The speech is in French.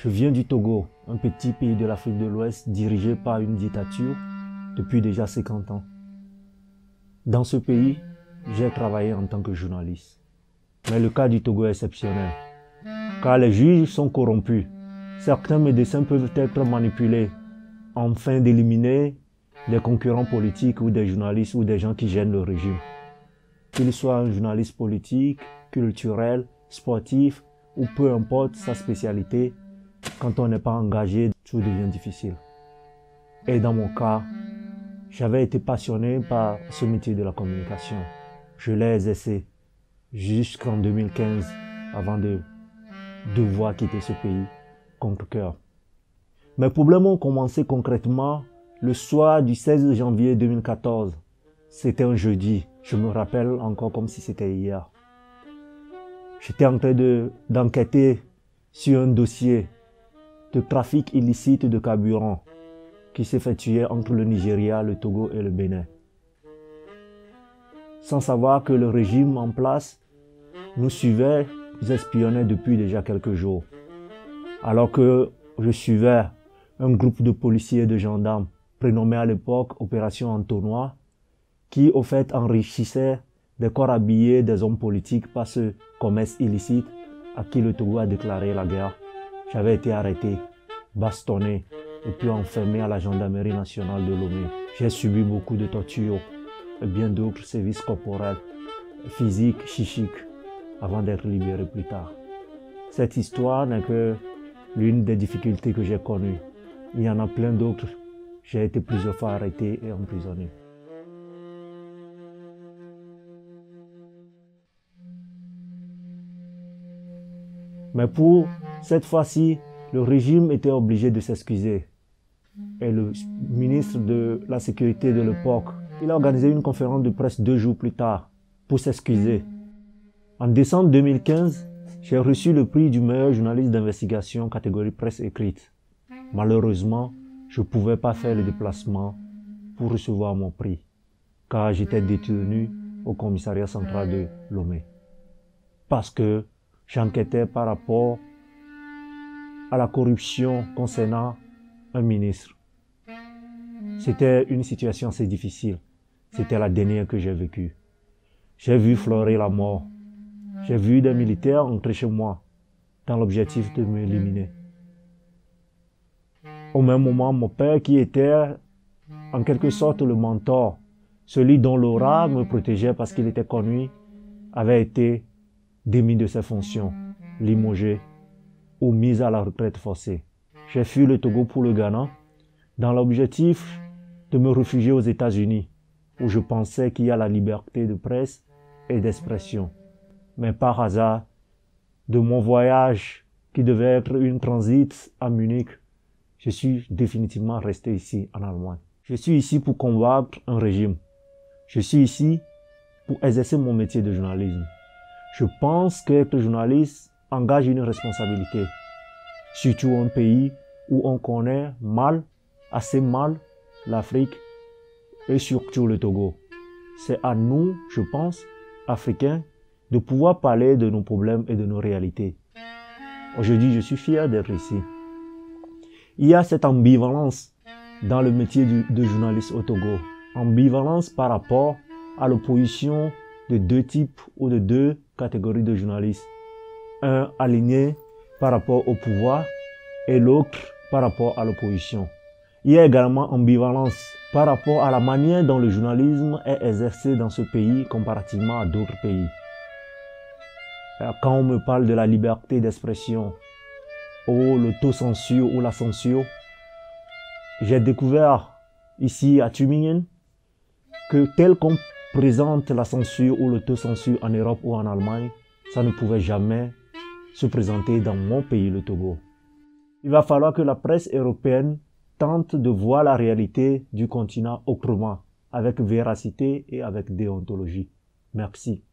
Je viens du Togo, un petit pays de l'Afrique de l'Ouest dirigé par une dictature depuis déjà 50 ans. Dans ce pays, j'ai travaillé en tant que journaliste. Mais le cas du Togo est exceptionnel, car les juges sont corrompus. Certains médecins peuvent être manipulés afin d'éliminer des concurrents politiques ou des journalistes ou des gens qui gênent le régime. Qu'il soit un journaliste politique, culturel, sportif ou peu importe sa spécialité, quand on n'est pas engagé, tout devient difficile. Et dans mon cas, j'avais été passionné par ce métier de la communication. Je l'ai exercé jusqu'en 2015 avant de devoir quitter ce pays contre cœur. Mes problèmes ont commencé concrètement le soir du 16 janvier 2014. C'était un jeudi, je me rappelle encore comme si c'était hier. J'étais en train d'enquêter sur un dossier de trafic illicite de carburant qui s'effectuait entre le Nigeria, le Togo et le Bénin. Sans savoir que le régime en place nous suivait, nous espionnait depuis déjà quelques jours. Alors que je suivais un groupe de policiers et de gendarmes, prénommé à l'époque Opération Entonnoir, qui au fait enrichissait des corps habillés des hommes politiques par ce commerce illicite à qui le Togo a déclaré la guerre. J'avais été arrêté, bastonné et puis enfermé à la gendarmerie nationale de Lomé. J'ai subi beaucoup de tortures et bien d'autres services corporels, physiques, psychiques, avant d'être libéré plus tard. Cette histoire n'est que l'une des difficultés que j'ai connues. Il y en a plein d'autres. J'ai été plusieurs fois arrêté et emprisonné. Mais pour cette fois-ci, le régime était obligé de s'excuser. Et le ministre de la Sécurité de l'époque, il a organisé une conférence de presse 2 jours plus tard pour s'excuser. En décembre 2015, j'ai reçu le prix du meilleur journaliste d'investigation catégorie presse écrite. Malheureusement, je ne pouvais pas faire le déplacement pour recevoir mon prix, car j'étais détenu au commissariat central de Lomé. Parce que j'enquêtais par rapport à la corruption concernant un ministre. C'était une situation assez difficile. C'était la dernière que j'ai vécue. J'ai vu fleurir la mort. J'ai vu des militaires entrer chez moi dans l'objectif de m'éliminer. Au même moment, mon père, qui était en quelque sorte le mentor, celui dont l'aura me protégeait parce qu'il était connu, avait été démis de ses fonctions, limogé ou mis à la retraite forcée. J'ai fui le Togo pour le Ghana dans l'objectif de me réfugier aux États-Unis, où je pensais qu'il y a la liberté de presse et d'expression. Mais par hasard, de mon voyage qui devait être une transit à Munich, je suis définitivement resté ici en Allemagne. Je suis ici pour combattre un régime. Je suis ici pour exercer mon métier de journalisme. Je pense qu'être journaliste engage une responsabilité, surtout un pays où on connaît assez mal l'Afrique et surtout le Togo. C'est à nous, je pense, Africains, de pouvoir parler de nos problèmes et de nos réalités. Aujourd'hui, je suis fier d'être ici. Il y a cette ambivalence dans le métier de journaliste au Togo. Ambivalence par rapport à l'opposition de 2 types ou de 2 catégories de journalistes. Un aligné par rapport au pouvoir et l'autre par rapport à l'opposition. Il y a également ambivalence par rapport à la manière dont le journalisme est exercé dans ce pays comparativement à d'autres pays. Quand on me parle de la liberté d'expression ou l'autocensure ou la censure, j'ai découvert ici à Tübingen que tel qu'on présente la censure ou l'autocensure en Europe ou en Allemagne, ça ne pouvait jamais se présenter dans mon pays, le Togo. Il va falloir que la presse européenne tente de voir la réalité du continent autrement, avec véracité et avec déontologie. Merci.